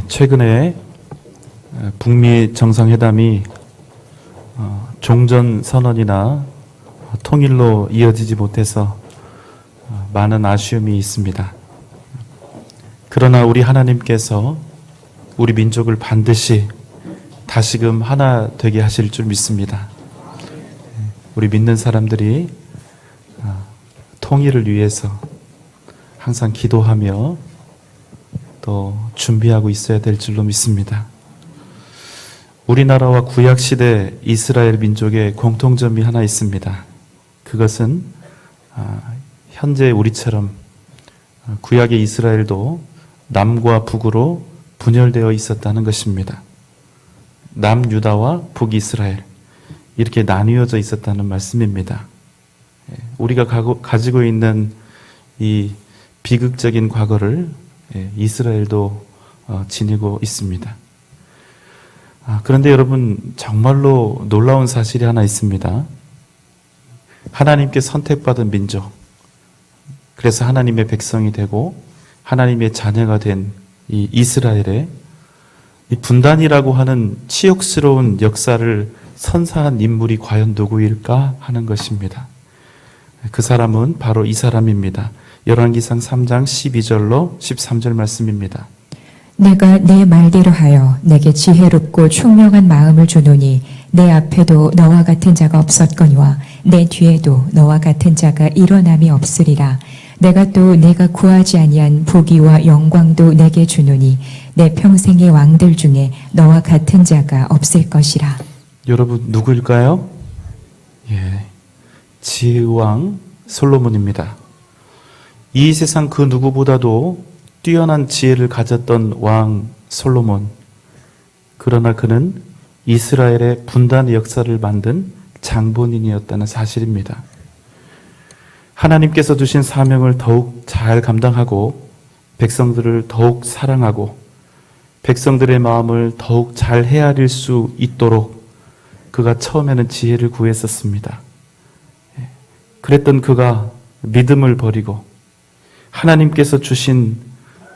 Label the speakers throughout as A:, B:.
A: 최근에 북미 정상회담이 종전 선언이나 통일로 이어지지 못해서 많은 아쉬움이 있습니다. 그러나 우리 하나님께서 우리 민족을 반드시 다시금 하나 되게 하실 줄 믿습니다. 우리 믿는 사람들이 통일을 위해서 항상 기도하며 또 준비하고 있어야 될 줄로 믿습니다. 우리나라와 구약시대 이스라엘 민족의 공통점이 하나 있습니다. 그것은 현재 우리처럼 구약의 이스라엘도 남과 북으로 분열되어 있었다는 것입니다. 남유다와 북이스라엘 이렇게 나뉘어져 있었다는 말씀입니다. 우리가 가지고 있는 이 비극적인 과거를 이스라엘도 지니고 있습니다. 그런데 여러분, 정말로 놀라운 사실이 하나 있습니다. 하나님께 선택받은 민족, 그래서 하나님의 백성이 되고 하나님의 자녀가 된 이 이스라엘의 이 분단이라고 하는 치욕스러운 역사를 선사한 인물이 과연 누구일까 하는 것입니다. 그 사람은 바로 이 사람입니다. 열왕기상 3장 12절로 13절 말씀입니다.
B: 내가 내 말대로 하여 내게 지혜롭고 총명한 마음을 주노니 내 앞에도 너와 같은 자가 없었거니와 내 뒤에도 너와 같은 자가 일어남이 없으리라. 내가 또 내가 구하지 아니한 부귀와 영광도 내게 주노니 내 평생의 왕들 중에 너와 같은 자가 없을 것이라.
A: 여러분, 누구일까요? 지혜의 왕 솔로몬입니다. 이 세상 그 누구보다도 뛰어난 지혜를 가졌던 왕 솔로몬. 그러나 그는 이스라엘의 분단의 역사를 만든 장본인이었다는 사실입니다. 하나님께서 주신 사명을 더욱 잘 감당하고 백성들을 더욱 사랑하고 백성들의 마음을 더욱 잘 헤아릴 수 있도록 그가 처음에는 지혜를 구했었습니다. 그랬던 그가 믿음을 버리고 하나님께서 주신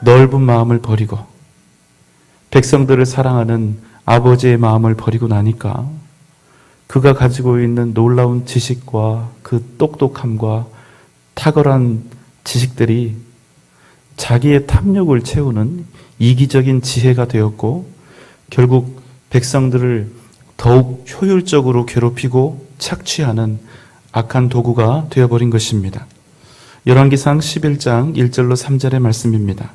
A: 넓은 마음을 버리고 백성들을 사랑하는 아버지의 마음을 버리고 나니까 그가 가지고 있는 놀라운 지식과 그 똑똑함과 탁월한 지식들이 자기의 탐욕을 채우는 이기적인 지혜가 되었고 결국 백성들을 더욱 효율적으로 괴롭히고 착취하는 악한 도구가 되어버린 것입니다. 열왕기상 11장 1절로 3절의 말씀입니다.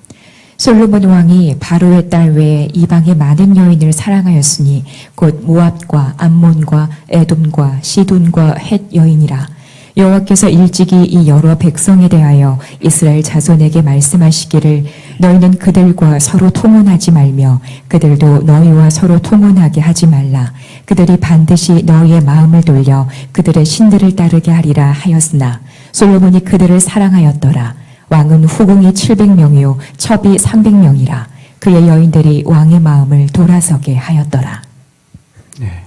B: 솔로몬 왕이 바로의 딸 외에 이방의 많은 여인을 사랑하였으니 곧 모압과 암몬과 에돔과 시돈과 헷 여인이라. 여호와께서 일찍이 이 여러 백성에 대하여 이스라엘 자손에게 말씀하시기를 너희는 그들과 서로 통혼하지 말며 그들도 너희와 서로 통혼하게 하지 말라. 그들이 반드시 너희의 마음을 돌려 그들의 신들을 따르게 하리라 하였으나 솔로몬이 그들을 사랑하였더라. 왕은 후궁이 700명이요 첩이 300명이라. 그의 여인들이 왕의 마음을 돌아서게 하였더라.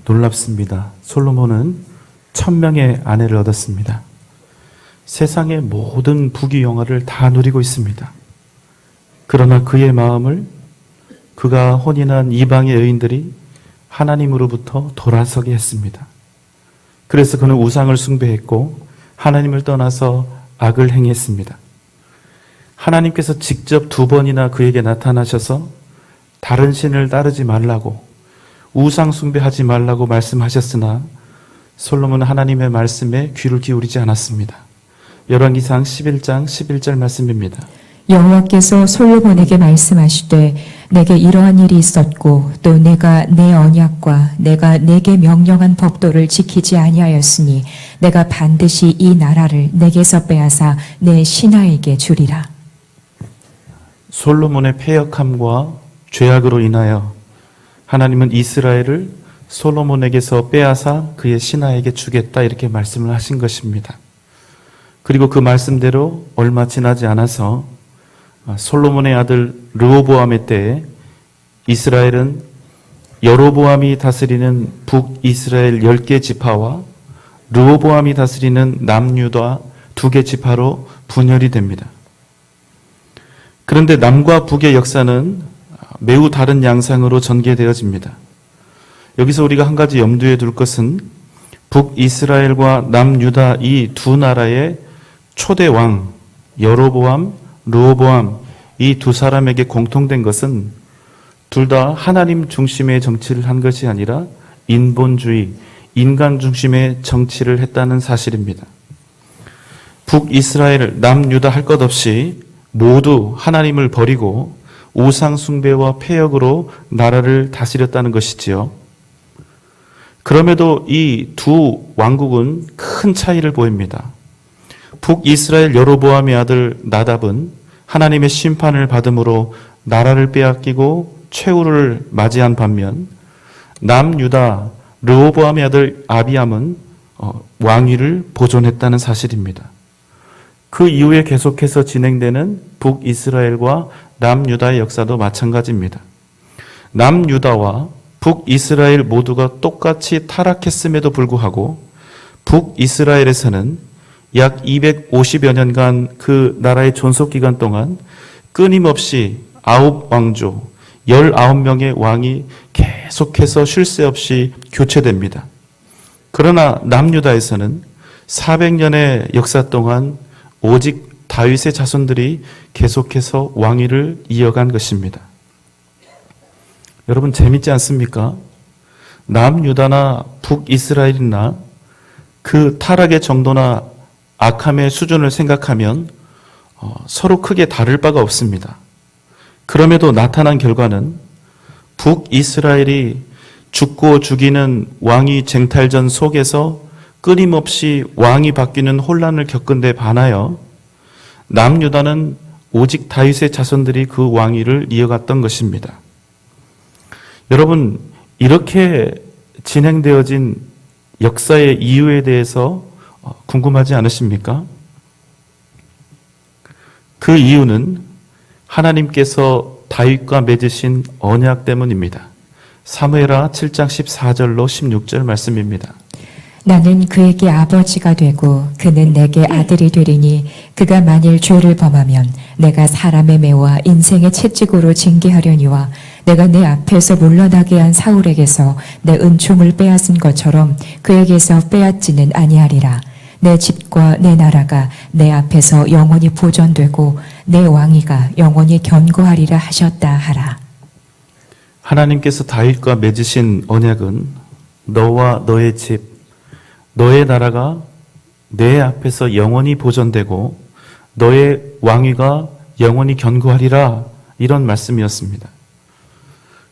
A: 놀랍습니다. 솔로몬은 1000명의 아내를 얻었습니다. 세상의 모든 부귀 영화를 다 누리고 있습니다. 그러나 그의 마음을 그가 혼인한 이방의 여인들이 하나님으로부터 돌아서게 했습니다. 그래서 그는 우상을 숭배했고 하나님을 떠나서 악을 행했습니다. 하나님께서 직접 2번이나 그에게 나타나셔서 다른 신을 따르지 말라고, 우상 숭배하지 말라고 말씀하셨으나 솔로몬은 하나님의 말씀에 귀를 기울이지 않았습니다. 열왕기상 11장 11절 말씀입니다.
B: 여호와께서 솔로몬에게 말씀하시되 내게 이러한 일이 있었고 또 내가 내 언약과 내가 내게 명령한 법도를 지키지 아니하였으니 내가 반드시 이 나라를 내게서 빼앗아 내 신하에게 주리라.
A: 솔로몬의 패역함과 죄악으로 인하여 하나님은 이스라엘을 솔로몬에게서 빼앗아 그의 신하에게 주겠다 이렇게 말씀을 하신 것입니다. 그리고 그 말씀대로 얼마 지나지 않아서 솔로몬의 아들 르호보암의 때에 이스라엘은 여로보암이 다스리는 북이스라엘 10개 지파와 르호보암이 다스리는 남유다 2개 지파로 분열이 됩니다. 그런데 남과 북의 역사는 매우 다른 양상으로 전개되어집니다. 여기서 우리가 한 가지 염두에 둘 것은 북이스라엘과 남유다 이 두 나라의 초대 왕 여로보암, 르호보암 이 두 사람에게 공통된 것은 둘 다 하나님 중심의 정치를 한 것이 아니라 인본주의, 인간 중심의 정치를 했다는 사실입니다. 북이스라엘, 남유다 할 것 없이 모두 하나님을 버리고 우상 숭배와 폐역으로 나라를 다스렸다는 것이지요. 그럼에도 이 두 왕국은 큰 차이를 보입니다. 북이스라엘 여로보암의 아들 나답은 하나님의 심판을 받음으로 나라를 빼앗기고 최후를 맞이한 반면 남유다 르호보암의 아들 아비암은 왕위를 보존했다는 사실입니다. 그 이후에 계속해서 진행되는 북이스라엘과 남유다의 역사도 마찬가지입니다. 남유다와 북이스라엘 모두가 똑같이 타락했음에도 불구하고 북이스라엘에서는 약 250여 년간 그 나라의 존속 기간 동안 끊임없이 9왕조, 19명의 왕이 계속해서 쉴 새 없이 교체됩니다. 그러나 남유다에서는 400년의 역사 동안 오직 다윗의 자손들이 계속해서 왕위를 이어간 것입니다. 여러분 재밌지 않습니까? 남유다나 북이스라엘이나 그 타락의 정도나 악함의 수준을 생각하면 서로 크게 다를 바가 없습니다. 그럼에도 나타난 결과는 북이스라엘이 죽고 죽이는 왕위 쟁탈전 속에서 끊임없이 왕이 바뀌는 혼란을 겪은 데 반하여 남유다는 오직 다윗의 자손들이 그 왕위를 이어갔던 것입니다. 여러분, 이렇게 진행되어진 역사의 이유에 대해서 궁금하지 않으십니까? 그 이유는 하나님께서 다윗과 맺으신 언약 때문입니다. 사무엘하 7장 14절로 16절 말씀입니다.
B: 나는 그에게 아버지가 되고 그는 내게 아들이 되리니 그가 만일 죄를 범하면 내가 사람의 매와 인생의 채찍으로 징계하려니와 내가 내 앞에서 물러나게 한 사울에게서 내 은총을 빼앗은 것처럼 그에게서 빼앗지는 아니하리라. 내 집과 내 나라가 내 앞에서 영원히 보존되고 내 왕위가 영원히 견고하리라 하셨다 하라.
A: 하나님께서 다윗과 맺으신 언약은 너와 너의 집, 너의 나라가 내 앞에서 영원히 보존되고 너의 왕위가 영원히 견고하리라, 이런 말씀이었습니다.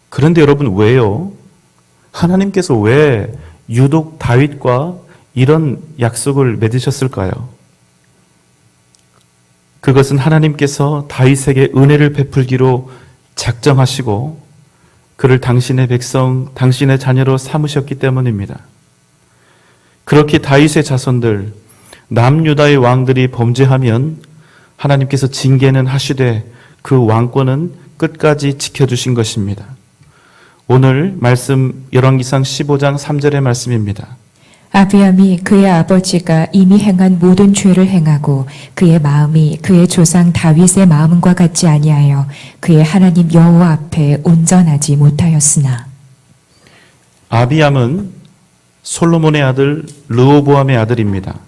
A: 그런데 여러분, 왜요? 하나님께서 왜 유독 다윗과 이런 약속을 맺으셨을까요? 그것은 하나님께서 다윗에게 은혜를 베풀기로 작정하시고 그를 당신의 백성, 당신의 자녀로 삼으셨기 때문입니다. 그렇게 다윗의 자손들, 남유다의 왕들이 범죄하면 하나님께서 징계는 하시되 그 왕권은 끝까지 지켜주신 것입니다. 오늘 말씀 열왕기상 15장 3절의 말씀입니다.
B: 아비암이 그의 아버지가 이미 행한 모든 죄를 행하고 그의 마음이 그의 조상 다윗의 마음과 같지 아니하여 그의 하나님 여호와 앞에 온전하지 못하였으나.
A: 아비암은 솔로몬의 아들 르호보암의 아들입니다.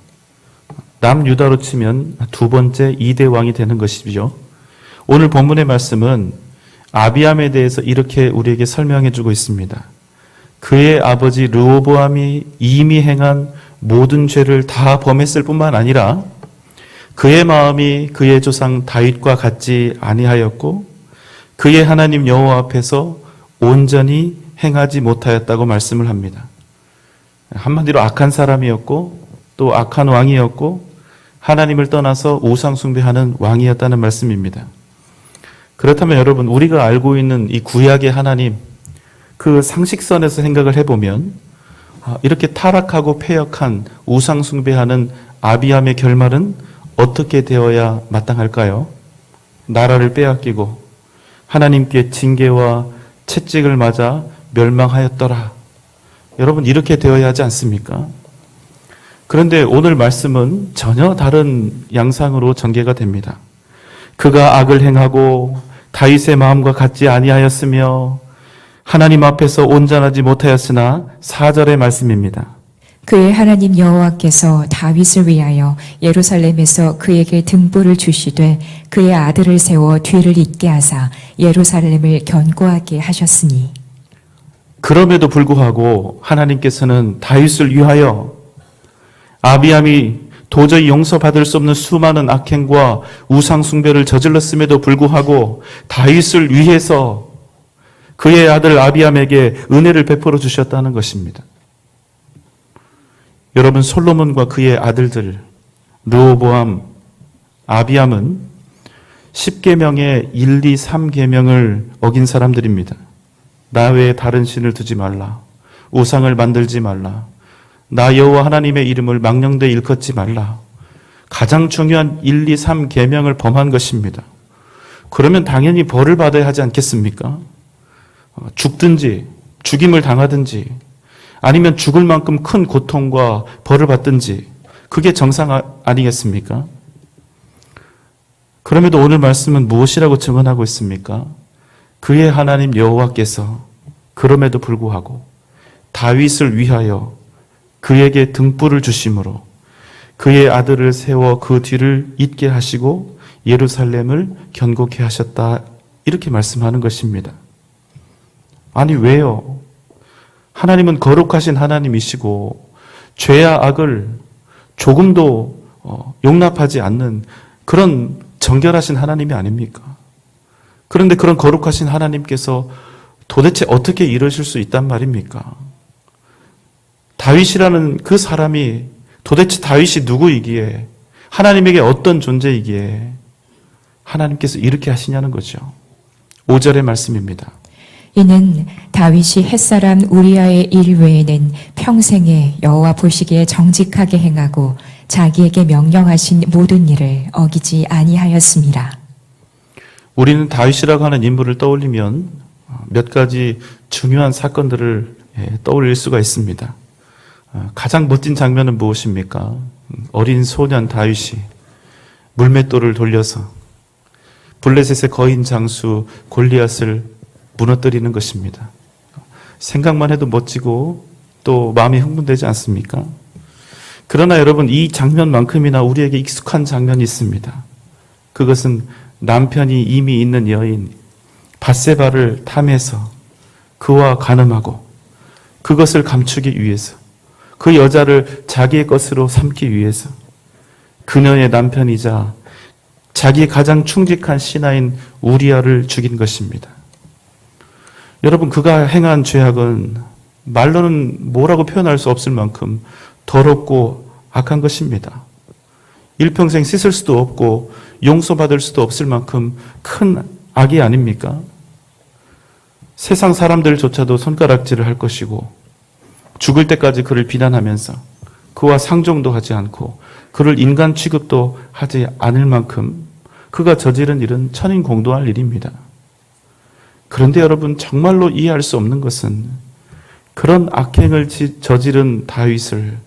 A: 남유다로 치면 두 번째 2대 왕이 되는 것이죠. 오늘 본문의 말씀은 아비암에 대해서 이렇게 우리에게 설명해 주고 있습니다. 그의 아버지 르호보암이 이미 행한 모든 죄를 다 범했을 뿐만 아니라 그의 마음이 그의 조상 다윗과 같지 아니하였고 그의 하나님 여호와 앞에서 온전히 행하지 못하였다고 말씀을 합니다. 한마디로 악한 사람이었고 또 악한 왕이었고 하나님을 떠나서 우상 숭배하는 왕이었다는 말씀입니다. 그렇다면 여러분, 우리가 알고 있는 이 구약의 하나님, 그 상식선에서 생각을 해보면 이렇게 타락하고 패역한 우상 숭배하는 아비암의 결말은 어떻게 되어야 마땅할까요? 나라를 빼앗기고 하나님께 징계와 채찍을 맞아 멸망하였더라. 여러분, 이렇게 되어야 하지 않습니까? 그런데 오늘 말씀은 전혀 다른 양상으로 전개가 됩니다. 그가 악을 행하고 다윗의 마음과 같지 아니하였으며 하나님 앞에서 온전하지 못하였으나 4절의 말씀입니다.
B: 그의 하나님 여호와께서 다윗을 위하여 예루살렘에서 그에게 등불을 주시되 그의 아들을 세워 뒤를 잇게 하사 예루살렘을 견고하게 하셨으니
A: 그럼에도 불구하고 하나님께서는 다윗을 위하여 아비암이 도저히 용서받을 수 없는 수많은 악행과 우상 숭배를 저질렀음에도 불구하고 다윗을 위해서 그의 아들 아비암에게 은혜를 베풀어 주셨다는 것입니다. 여러분, 솔로몬과 그의 아들들 르호보암, 아비암은 10계명의 1, 2, 3계명을 어긴 사람들입니다. 나 외에 다른 신을 두지 말라. 우상을 만들지 말라. 나 여호와 하나님의 이름을 망령되이 일컫지 말라. 가장 중요한 1, 2, 3계명을 범한 것입니다. 그러면 당연히 벌을 받아야 하지 않겠습니까? 죽든지 죽임을 당하든지 아니면 죽을 만큼 큰 고통과 벌을 받든지 그게 정상 아니겠습니까? 그럼에도 오늘 말씀은 무엇이라고 증언하고 있습니까? 그의 하나님 여호와께서 그럼에도 불구하고 다윗을 위하여 그에게 등불을 주심으로 그의 아들을 세워 그 뒤를 잇게 하시고 예루살렘을 견고케 하셨다. 이렇게 말씀하는 것입니다. 아니 왜요? 하나님은 거룩하신 하나님이시고 죄와 악을 조금도 용납하지 않는 그런 정결하신 하나님이 아닙니까? 그런데 그런 거룩하신 하나님께서 도대체 어떻게 이러실 수 있단 말입니까? 다윗이라는 그 사람이 도대체 다윗이 누구이기에 하나님에게 어떤 존재이기에 하나님께서 이렇게 하시냐는 거죠. 5절의 말씀입니다.
B: 이는 다윗이 햇사람 우리아의 일 외에는 평생에 여호와 보시기에 정직하게 행하고 자기에게 명령하신 모든 일을 어기지 아니하였습니다.
A: 우리는 다윗이라고 하는 인물을 떠올리면 몇 가지 중요한 사건들을 떠올릴 수가 있습니다. 가장 멋진 장면은 무엇입니까? 어린 소년 다윗이 물맷돌을 돌려서 블레셋의 거인 장수 골리앗을 무너뜨리는 것입니다. 생각만 해도 멋지고 또 마음이 흥분되지 않습니까? 그러나 여러분, 이 장면만큼이나 우리에게 익숙한 장면이 있습니다. 그것은 남편이 이미 있는 여인 밧세바를 탐해서 그와 간음하고 그것을 감추기 위해서 그 여자를 자기의 것으로 삼기 위해서 그녀의 남편이자 자기의 가장 충직한 신하인 우리아를 죽인 것입니다. 여러분, 그가 행한 죄악은 말로는 뭐라고 표현할 수 없을 만큼 더럽고 악한 것입니다. 일평생 씻을 수도 없고 용서받을 수도 없을 만큼 큰 악이 아닙니까? 세상 사람들조차도 손가락질을 할 것이고 죽을 때까지 그를 비난하면서 그와 상종도 하지 않고 그를 인간 취급도 하지 않을 만큼 그가 저지른 일은 천인공도할 일입니다. 그런데 여러분, 정말로 이해할 수 없는 것은 그런 악행을 저지른 다윗을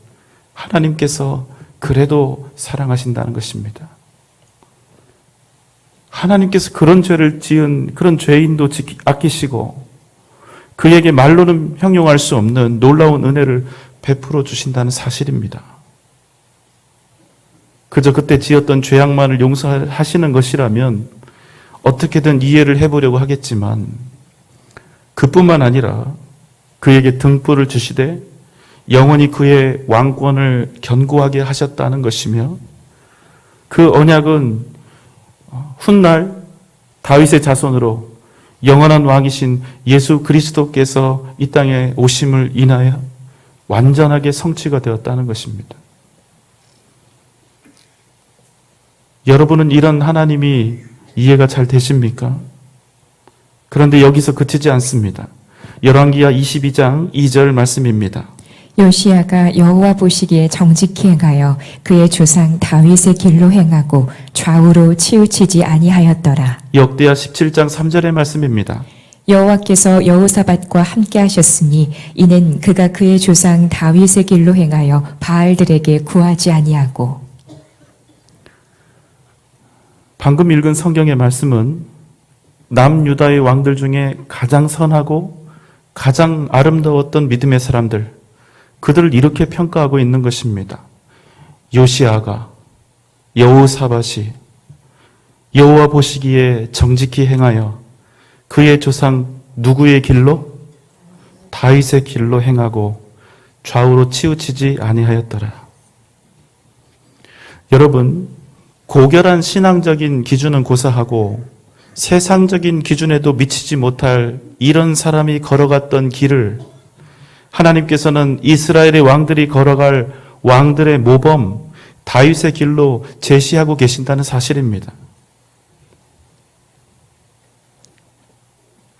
A: 하나님께서 그래도 사랑하신다는 것입니다. 하나님께서 그런 죄를 지은 그런 죄인도 아끼시고 그에게 말로는 형용할 수 없는 놀라운 은혜를 베풀어 주신다는 사실입니다. 그저 그때 지었던 죄악만을 용서하시는 것이라면 어떻게든 이해를 해보려고 하겠지만 그뿐만 아니라 그에게 등불을 주시되 영원히 그의 왕권을 견고하게 하셨다는 것이며 그 언약은 훗날 다윗의 자손으로 영원한 왕이신 예수 그리스도께서 이 땅에 오심을 인하여 완전하게 성취가 되었다는 것입니다. 여러분은 이런 하나님이 이해가 잘 되십니까? 그런데 여기서 그치지 않습니다. 열왕기하 22장 2절 말씀입니다.
B: 요시야가 여호와 보시기에 정직히 행하여 그의 조상 다윗의 길로 행하고 좌우로 치우치지 아니하였더라.
A: 역대하 17장 3절의 말씀입니다.
B: 여호와께서 여호사밧과 함께 하셨으니 이는 그가 그의 조상 다윗의 길로 행하여 바알들에게 구하지 아니하고.
A: 방금 읽은 성경의 말씀은 남유다의 왕들 중에 가장 선하고 가장 아름다웠던 믿음의 사람들, 그들을 이렇게 평가하고 있는 것입니다. 요시아가, 여호사밧이 여호와 보시기에 정직히 행하여 그의 조상 누구의 길로? 다윗의 길로 행하고 좌우로 치우치지 아니하였더라. 여러분, 고결한 신앙적인 기준은 고사하고 세상적인 기준에도 미치지 못할 이런 사람이 걸어갔던 길을 하나님께서는 이스라엘의 왕들이 걸어갈 왕들의 모범 다윗의 길로 제시하고 계신다는 사실입니다.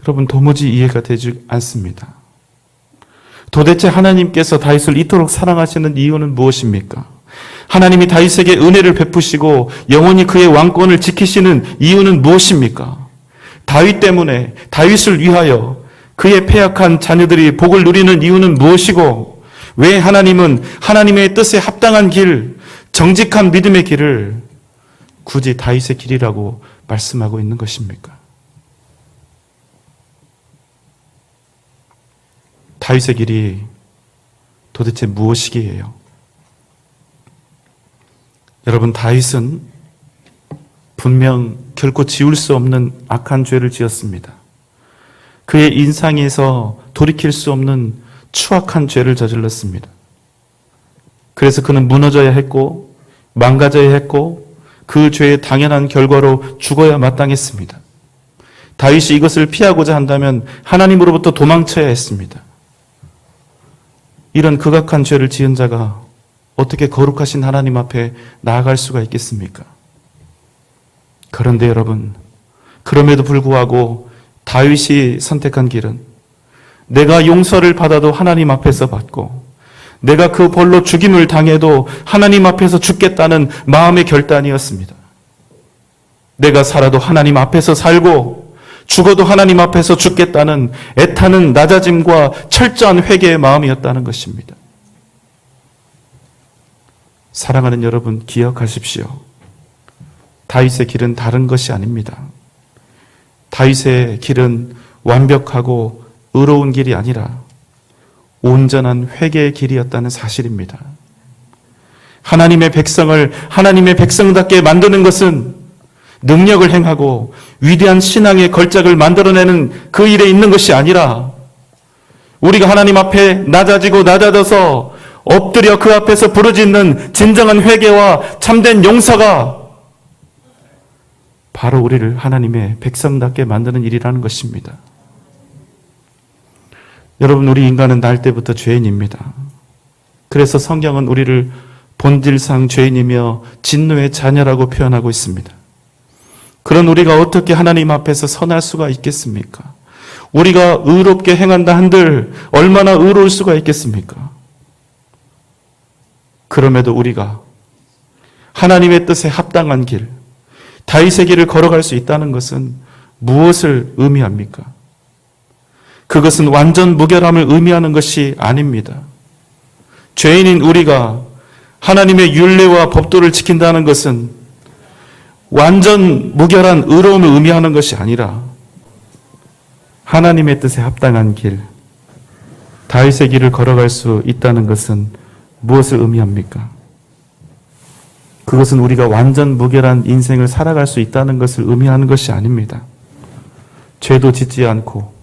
A: 여러분, 도무지 이해가 되지 않습니다. 도대체 하나님께서 다윗을 이토록 사랑하시는 이유는 무엇입니까? 하나님이 다윗에게 은혜를 베푸시고 영원히 그의 왕권을 지키시는 이유는 무엇입니까? 다윗 때문에, 다윗을 위하여 그의 패약한 자녀들이 복을 누리는 이유는 무엇이고, 왜 하나님은 하나님의 뜻에 합당한 길, 정직한 믿음의 길을 굳이 다윗의 길이라고 말씀하고 있는 것입니까? 다윗의 길이 도대체 무엇이기예요? 여러분, 다윗은 분명 결코 지울 수 없는 악한 죄를 지었습니다. 그의 인상에서 돌이킬 수 없는 추악한 죄를 저질렀습니다. 그래서 그는 무너져야 했고 망가져야 했고 그 죄의 당연한 결과로 죽어야 마땅했습니다. 다윗이 이것을 피하고자 한다면 하나님으로부터 도망쳐야 했습니다. 이런 극악한 죄를 지은 자가 어떻게 거룩하신 하나님 앞에 나아갈 수가 있겠습니까? 그런데 여러분, 그럼에도 불구하고 다윗이 선택한 길은 내가 용서를 받아도 하나님 앞에서 받고 내가 그 벌로 죽임을 당해도 하나님 앞에서 죽겠다는 마음의 결단이었습니다. 내가 살아도 하나님 앞에서 살고 죽어도 하나님 앞에서 죽겠다는 애타는 낮아짐과 철저한 회개의 마음이었다는 것입니다. 사랑하는 여러분, 기억하십시오. 다윗의 길은 다른 것이 아닙니다. 다윗의 길은 완벽하고 의로운 길이 아니라 온전한 회개의 길이었다는 사실입니다. 하나님의 백성을 하나님의 백성답게 만드는 것은 능력을 행하고 위대한 신앙의 걸작을 만들어내는 그 일에 있는 것이 아니라 우리가 하나님 앞에 낮아져서 엎드려 그 앞에서 부르짖는 진정한 회개와 참된 용서가 바로 우리를 하나님의 백성답게 만드는 일이라는 것입니다. 여러분, 우리 인간은 날 때부터 죄인입니다. 그래서 성경은 우리를 본질상 죄인이며 진노의 자녀라고 표현하고 있습니다. 그런 우리가 어떻게 하나님 앞에서 선할 수가 있겠습니까? 우리가 의롭게 행한다 한들 얼마나 의로울 수가 있겠습니까? 그럼에도 우리가 하나님의 뜻에 합당한 길, 다윗의 길을 걸어갈 수 있다는 것은 무엇을 의미합니까? 그것은 완전 무결함을 의미하는 것이 아닙니다. 죄인인 우리가 하나님의 율례와 법도를 지킨다는 것은 완전 무결한 의로움을 의미하는 것이 아니라 하나님의 뜻에 합당한 길, 다윗의 길을 걸어갈 수 있다는 것은 무엇을 의미합니까? 그것은 우리가 완전 무결한 인생을 살아갈 수 있다는 것을 의미하는 것이 아닙니다. 죄도 짓지 않고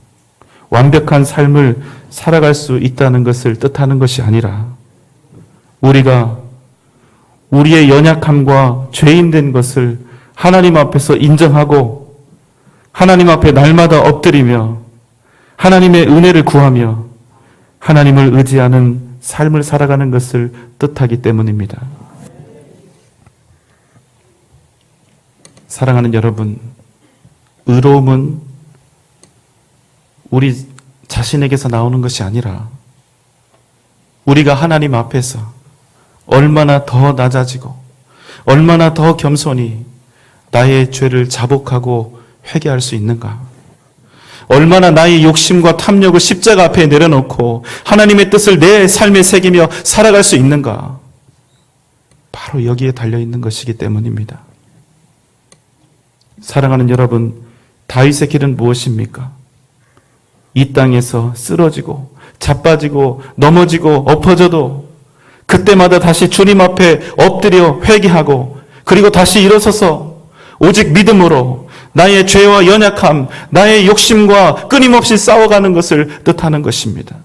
A: 완벽한 삶을 살아갈 수 있다는 것을 뜻하는 것이 아니라 우리가 우리의 연약함과 죄인된 것을 하나님 앞에서 인정하고 하나님 앞에 날마다 엎드리며 하나님의 은혜를 구하며 하나님을 의지하는 삶을 살아가는 것을 뜻하기 때문입니다. 사랑하는 여러분, 의로움은 우리 자신에게서 나오는 것이 아니라 우리가 하나님 앞에서 얼마나 더 낮아지고 얼마나 더 겸손히 나의 죄를 자복하고 회개할 수 있는가, 얼마나 나의 욕심과 탐욕을 십자가 앞에 내려놓고 하나님의 뜻을 내 삶에 새기며 살아갈 수 있는가, 바로 여기에 달려있는 것이기 때문입니다. 사랑하는 여러분, 다윗의 길은 무엇입니까? 이 땅에서 쓰러지고 자빠지고 넘어지고 엎어져도 그때마다 다시 주님 앞에 엎드려 회개하고 그리고 다시 일어서서 오직 믿음으로 나의 죄와 연약함, 나의 욕심과 끊임없이 싸워가는 것을 뜻하는 것입니다.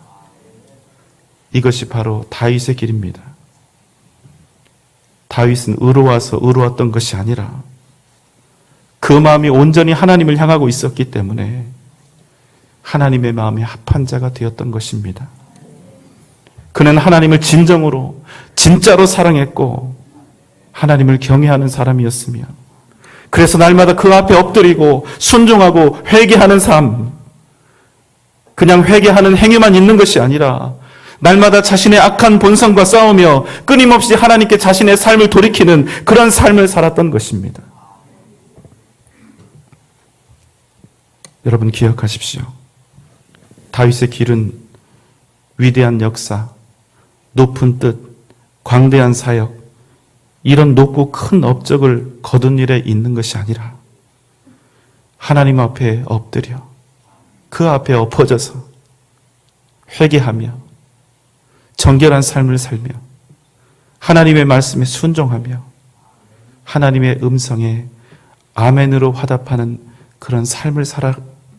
A: 이것이 바로 다윗의 길입니다. 다윗은 의로워서 의로웠던 것이 아니라 그 마음이 온전히 하나님을 향하고 있었기 때문에 하나님의 마음에 합한 자가 되었던 것입니다. 그는 하나님을 진정으로 진짜로 사랑했고 하나님을 경외하는 사람이었으며 그래서 날마다 그 앞에 엎드리고 순종하고 회개하는 삶, 그냥 회개하는 행위만 있는 것이 아니라 날마다 자신의 악한 본성과 싸우며 끊임없이 하나님께 자신의 삶을 돌이키는 그런 삶을 살았던 것입니다. 여러분 기억하십시오. 다윗의 길은 위대한 역사, 높은 뜻, 광대한 사역, 이런 높고 큰 업적을 거둔 일에 있는 것이 아니라 하나님 앞에 엎드려 그 앞에 엎어져서 회개하며 정결한 삶을 살며 하나님의 말씀에 순종하며 하나님의 음성에 아멘으로 화답하는 그런 삶을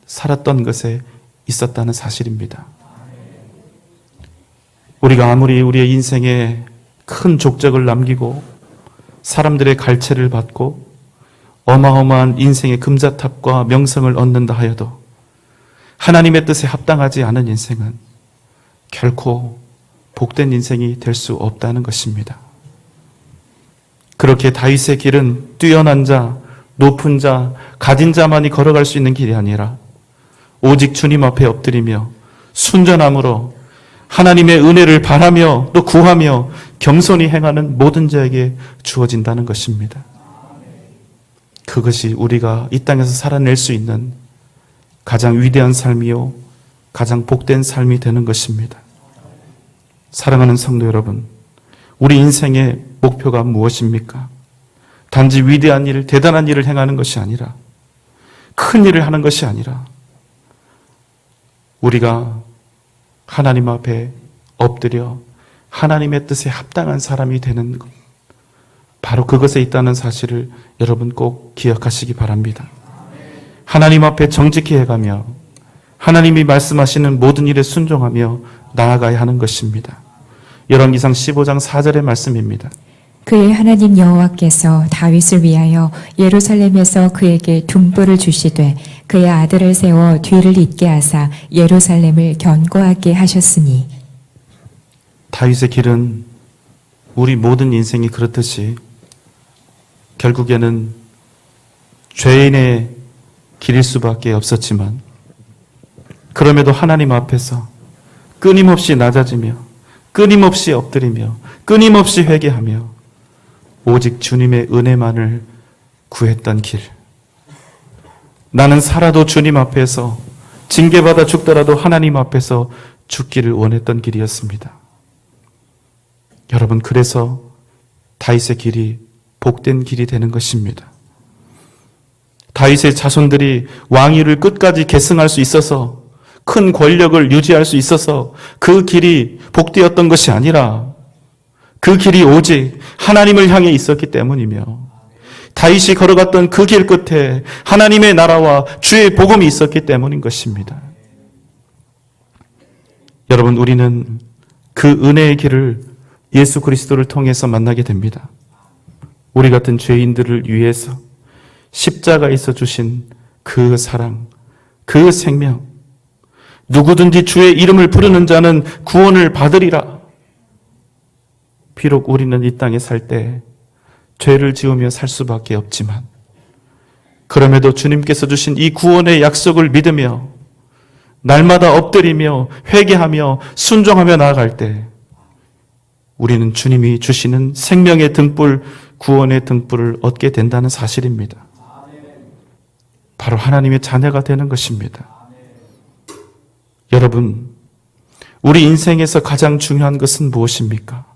A: 살았던 것에 있었다는 사실입니다. 우리가 아무리 우리의 인생에 큰 족적을 남기고 사람들의 갈채를 받고 어마어마한 인생의 금자탑과 명성을 얻는다 하여도 하나님의 뜻에 합당하지 않은 인생은 결코 복된 인생이 될 수 없다는 것입니다. 그렇게 다윗의 길은 뛰어난 자, 높은 자, 가진 자만이 걸어갈 수 있는 길이 아니라 오직 주님 앞에 엎드리며 순전함으로 하나님의 은혜를 바라며 또 구하며 겸손히 행하는 모든 자에게 주어진다는 것입니다. 그것이 우리가 이 땅에서 살아낼 수 있는 가장 위대한 삶이요 가장 복된 삶이 되는 것입니다. 사랑하는 성도 여러분, 우리 인생의 목표가 무엇입니까? 단지 위대한 일, 대단한 일을 행하는 것이 아니라 큰 일을 하는 것이 아니라 우리가 하나님 앞에 엎드려 하나님의 뜻에 합당한 사람이 되는 것, 바로 그것에 있다는 사실을 여러분 꼭 기억하시기 바랍니다. 하나님 앞에 정직히 해가며 하나님이 말씀하시는 모든 일에 순종하며 나아가야 하는 것입니다. 열왕기상 15장 4절의 말씀입니다.
B: 그의 하나님 여호와께서 다윗을 위하여 예루살렘에서 그에게 둥보를 주시되 그의 아들을 세워 뒤를 잇게 하사 예루살렘을 견고하게 하셨으니.
A: 다윗의 길은 우리 모든 인생이 그렇듯이 결국에는 죄인의 길일 수밖에 없었지만 그럼에도 하나님 앞에서 끊임없이 낮아지며 끊임없이 엎드리며 끊임없이 회개하며 오직 주님의 은혜만을 구했던 길. 나는 살아도 주님 앞에서 징계받아 죽더라도 하나님 앞에서 죽기를 원했던 길이었습니다. 여러분, 그래서 다윗의 길이 복된 길이 되는 것입니다. 다윗의 자손들이 왕위를 끝까지 계승할 수 있어서 큰 권력을 유지할 수 있어서 그 길이 복되었던 것이 아니라 그 길이 오직 하나님을 향해 있었기 때문이며 다윗이 걸어갔던 그 길 끝에 하나님의 나라와 주의 복음이 있었기 때문인 것입니다. 여러분, 우리는 그 은혜의 길을 예수 그리스도를 통해서 만나게 됩니다. 우리 같은 죄인들을 위해서 십자가에서 주신 그 사랑, 그 생명, 누구든지 주의 이름을 부르는 자는 구원을 받으리라. 비록 우리는 이 땅에 살 때 죄를 지으며 살 수밖에 없지만 그럼에도 주님께서 주신 이 구원의 약속을 믿으며 날마다 엎드리며 회개하며 순종하며 나아갈 때 우리는 주님이 주시는 생명의 등불, 구원의 등불을 얻게 된다는 사실입니다. 바로 하나님의 자녀가 되는 것입니다. 여러분, 우리 인생에서 가장 중요한 것은 무엇입니까?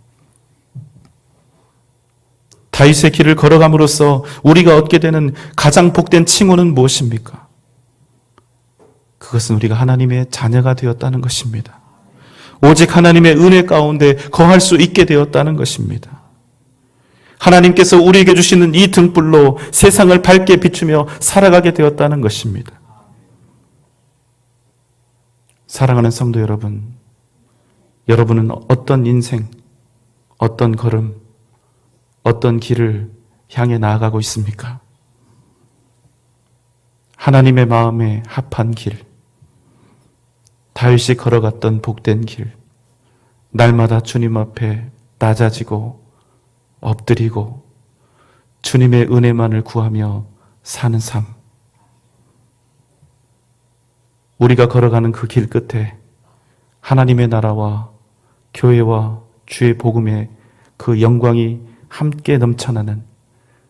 A: 다윗의 길을 걸어감으로써 우리가 얻게 되는 가장 복된 칭호는 무엇입니까? 그것은 우리가 하나님의 자녀가 되었다는 것입니다. 오직 하나님의 은혜 가운데 거할 수 있게 되었다는 것입니다. 하나님께서 우리에게 주시는 이 등불로 세상을 밝게 비추며 살아가게 되었다는 것입니다. 사랑하는 성도 여러분, 여러분은 어떤 인생, 어떤 걸음, 어떤 길을 향해 나아가고 있습니까? 하나님의 마음에 합한 길, 다윗이 걸어갔던 복된 길, 날마다 주님 앞에 낮아지고 엎드리고 주님의 은혜만을 구하며 사는 삶. 우리가 걸어가는 그 길 끝에 하나님의 나라와 교회와 주의 복음의 그 영광이 함께 넘쳐나는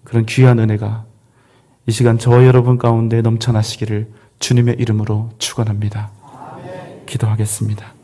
A: 그런 귀한 은혜가 이 시간 저와 여러분 가운데 넘쳐나시기를 주님의 이름으로 축원합니다. 기도하겠습니다.